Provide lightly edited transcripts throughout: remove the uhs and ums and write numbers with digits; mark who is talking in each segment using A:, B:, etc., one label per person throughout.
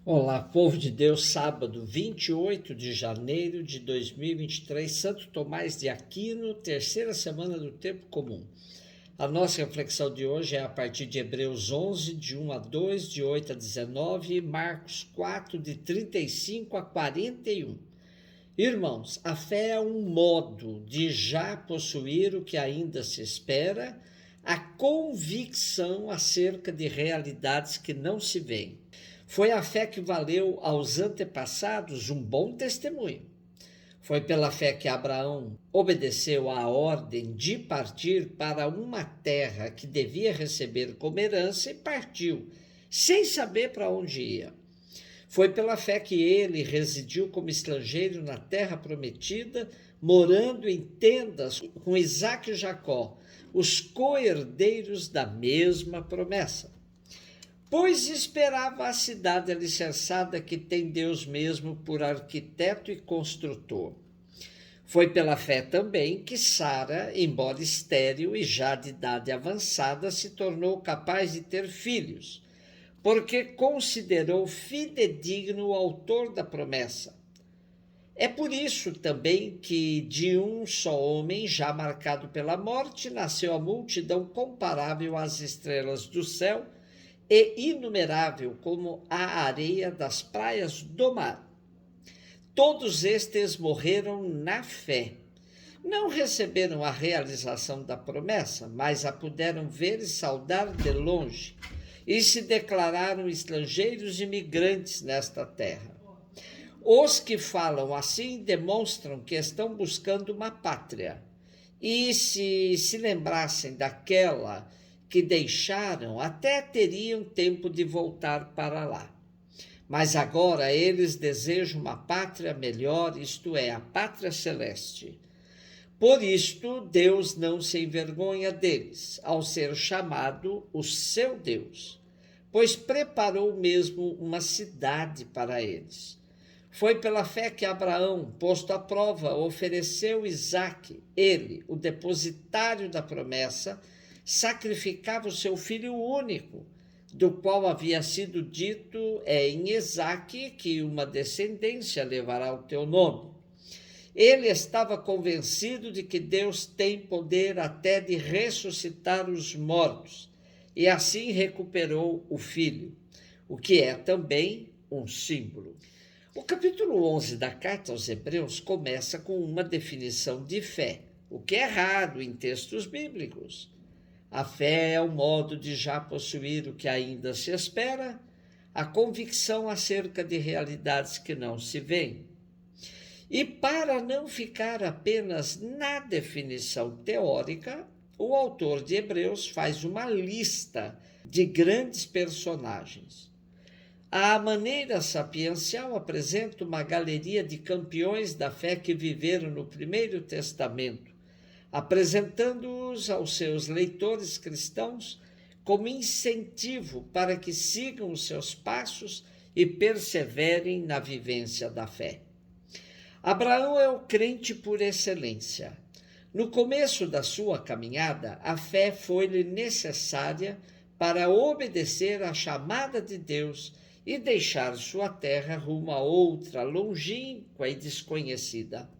A: Olá, povo de Deus, sábado 28 de janeiro de 2023, Santo Tomás de Aquino, terceira semana do tempo comum. A nossa reflexão de hoje é a partir de Hebreus 11, de 1 a 2, de 8 a 19 e Marcos 4, de 35 a 41. Irmãos, a fé é um modo de já possuir o que ainda se espera, a convicção acerca de realidades que não se veem. Foi a fé que valeu aos antepassados um bom testemunho. Foi pela fé que Abraão obedeceu à ordem de partir para uma terra que devia receber como herança e partiu, sem saber para onde ia. Foi pela fé que ele residiu como estrangeiro na terra prometida, morando em tendas com Isaque e Jacó, os co-herdeiros da mesma promessa. Pois esperava a cidade alicerçada que tem Deus mesmo por arquiteto e construtor. Foi pela fé também que Sara, embora estéril e já de idade avançada, se tornou capaz de ter filhos, porque considerou fidedigno o autor da promessa. É por isso também que de um só homem, já marcado pela morte, nasceu a multidão comparável às estrelas do céu e inumerável como a areia das praias do mar. Todos estes morreram na fé. Não receberam a realização da promessa, mas a puderam ver e saudar de longe, e se declararam estrangeiros e migrantes nesta terra. Os que falam assim demonstram que estão buscando uma pátria, e se lembrassem daquela que deixaram, até teriam tempo de voltar para lá. Mas agora eles desejam uma pátria melhor, isto é, a pátria celeste. Por isto, Deus não se envergonha deles, ao ser chamado o seu Deus, pois preparou mesmo uma cidade para eles. Foi pela fé que Abraão, posto à prova, ofereceu Isaque, ele, o depositário da promessa, sacrificava o seu filho único, do qual havia sido dito em Isaque que uma descendência levará o teu nome. Ele estava convencido de que Deus tem poder até de ressuscitar os mortos, e assim recuperou o filho, o que é também um símbolo. O capítulo 11 da carta aos Hebreus começa com uma definição de fé, o que é raro em textos bíblicos. A fé é o modo de já possuir o que ainda se espera, a convicção acerca de realidades que não se veem. E para não ficar apenas na definição teórica, o autor de Hebreus faz uma lista de grandes personagens. À maneira sapiencial, apresenta uma galeria de campeões da fé que viveram no Primeiro Testamento, apresentando-os aos seus leitores cristãos como incentivo para que sigam os seus passos e perseverem na vivência da fé. Abraão é o crente por excelência. No começo da sua caminhada, a fé foi-lhe necessária para obedecer à chamada de Deus e deixar sua terra rumo a outra, longínqua e desconhecida.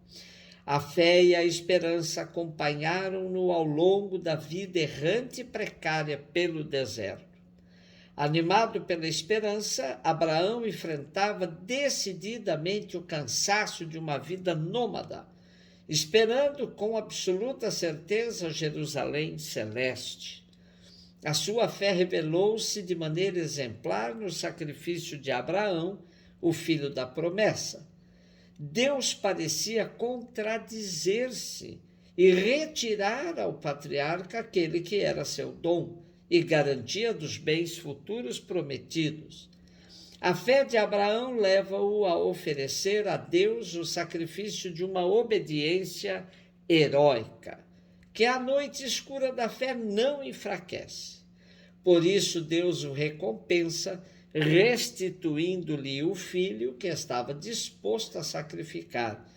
A: A fé e a esperança acompanharam-no ao longo da vida errante e precária pelo deserto. Animado pela esperança, Abraão enfrentava decididamente o cansaço de uma vida nômada, esperando com absoluta certeza Jerusalém celeste. A sua fé revelou-se de maneira exemplar no sacrifício de Abraão, o filho da promessa. Deus parecia contradizer-se e retirar ao patriarca aquele que era seu dom e garantia dos bens futuros prometidos. A fé de Abraão leva-o a oferecer a Deus o sacrifício de uma obediência heróica, que a noite escura da fé não enfraquece. Por isso Deus o recompensa, restituindo-lhe o filho que estava disposto a sacrificar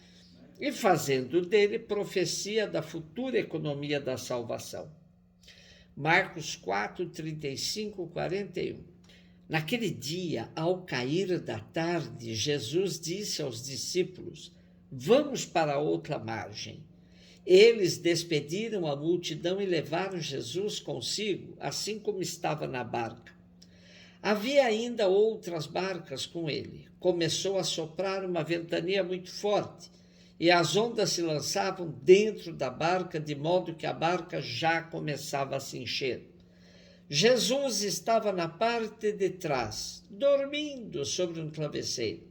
A: e fazendo dele profecia da futura economia da salvação. Marcos 4, 35, 41. Naquele dia, ao cair da tarde, Jesus disse aos discípulos: Vamos para a outra margem. Eles despediram a multidão e levaram Jesus consigo, assim como estava na barca. Havia ainda outras barcas com ele. Começou a soprar uma ventania muito forte, e as ondas se lançavam dentro da barca, de modo que a barca já começava a se encher. Jesus estava na parte de trás, dormindo sobre um travesseiro.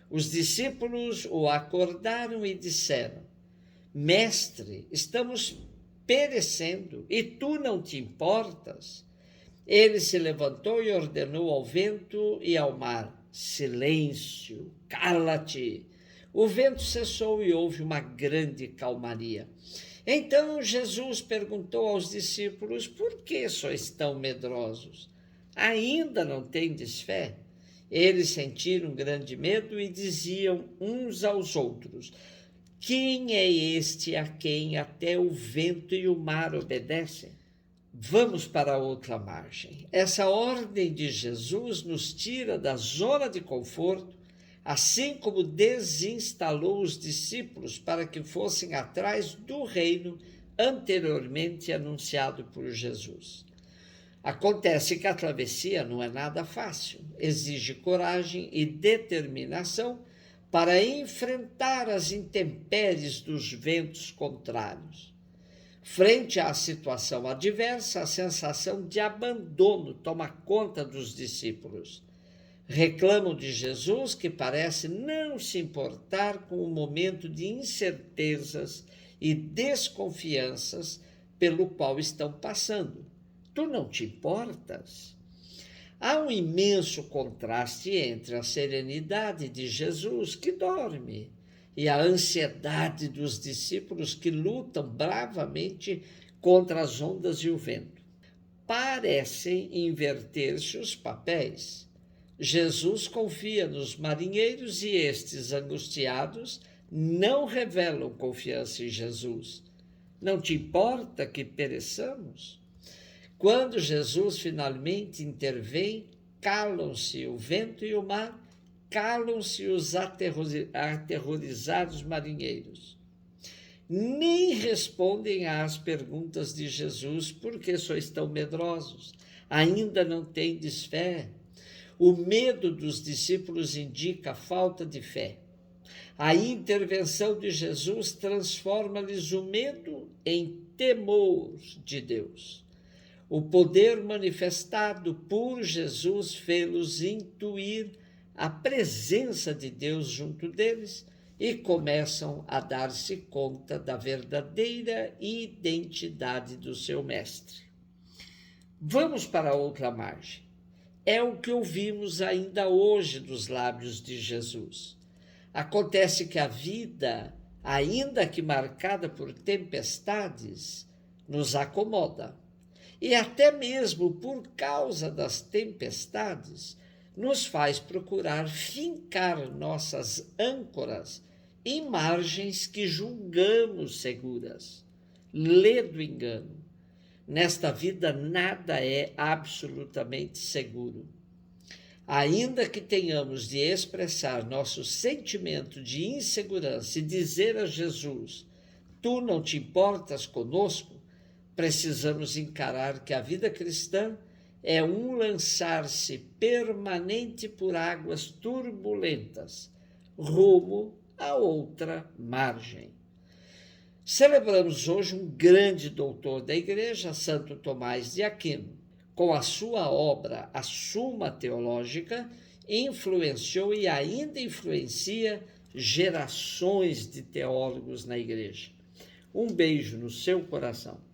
A: Os discípulos o acordaram e disseram: Mestre, estamos perecendo, e tu não te importas? Ele se levantou e ordenou ao vento e ao mar: Silêncio, cala-te. O vento cessou e houve uma grande calmaria. Então Jesus perguntou aos discípulos: Por que sois tão medrosos? Ainda não tendes fé? Eles sentiram grande medo e diziam uns aos outros: Quem é este a quem até o vento e o mar obedecem? Vamos para a outra margem. Essa ordem de Jesus nos tira da zona de conforto, assim como desinstalou os discípulos para que fossem atrás do reino anteriormente anunciado por Jesus. Acontece que a travessia não é nada fácil, exige coragem e determinação para enfrentar as intempéries dos ventos contrários. Frente à situação adversa, a sensação de abandono toma conta dos discípulos. Reclamam de Jesus, que parece não se importar com o momento de incertezas e desconfianças pelo qual estão passando. Tu não te importas? Há um imenso contraste entre a serenidade de Jesus, que dorme, e a ansiedade dos discípulos, que lutam bravamente contra as ondas e o vento. Parecem inverter-se os papéis. Jesus confia nos marinheiros e estes, angustiados, não revelam confiança em Jesus. Não te importa que pereçamos? Quando Jesus finalmente intervém, calam-se o vento e o mar, calam-se os aterrorizados marinheiros. Nem respondem às perguntas de Jesus: Por que sois tão medrosos? Ainda não tendes fé? O medo dos discípulos indica a falta de fé. A intervenção de Jesus transforma-lhes o medo em temor de Deus. O poder manifestado por Jesus fê-los intuir a presença de Deus junto deles e começam a dar-se conta da verdadeira identidade do seu mestre. Vamos para outra margem. É o que ouvimos ainda hoje dos lábios de Jesus. Acontece que a vida, ainda que marcada por tempestades, nos acomoda. E até mesmo por causa das tempestades, nos faz procurar fincar nossas âncoras em margens que julgamos seguras. Lê do engano. Nesta vida nada é absolutamente seguro. Ainda que tenhamos de expressar nosso sentimento de insegurança e dizer a Jesus: Tu não te importas conosco, precisamos encarar que a vida cristã é um lançar-se permanente por águas turbulentas, rumo a outra margem. Celebramos hoje um grande doutor da Igreja, Santo Tomás de Aquino. Com a sua obra, a Suma Teológica, influenciou e ainda influencia gerações de teólogos na Igreja. Um beijo no seu coração.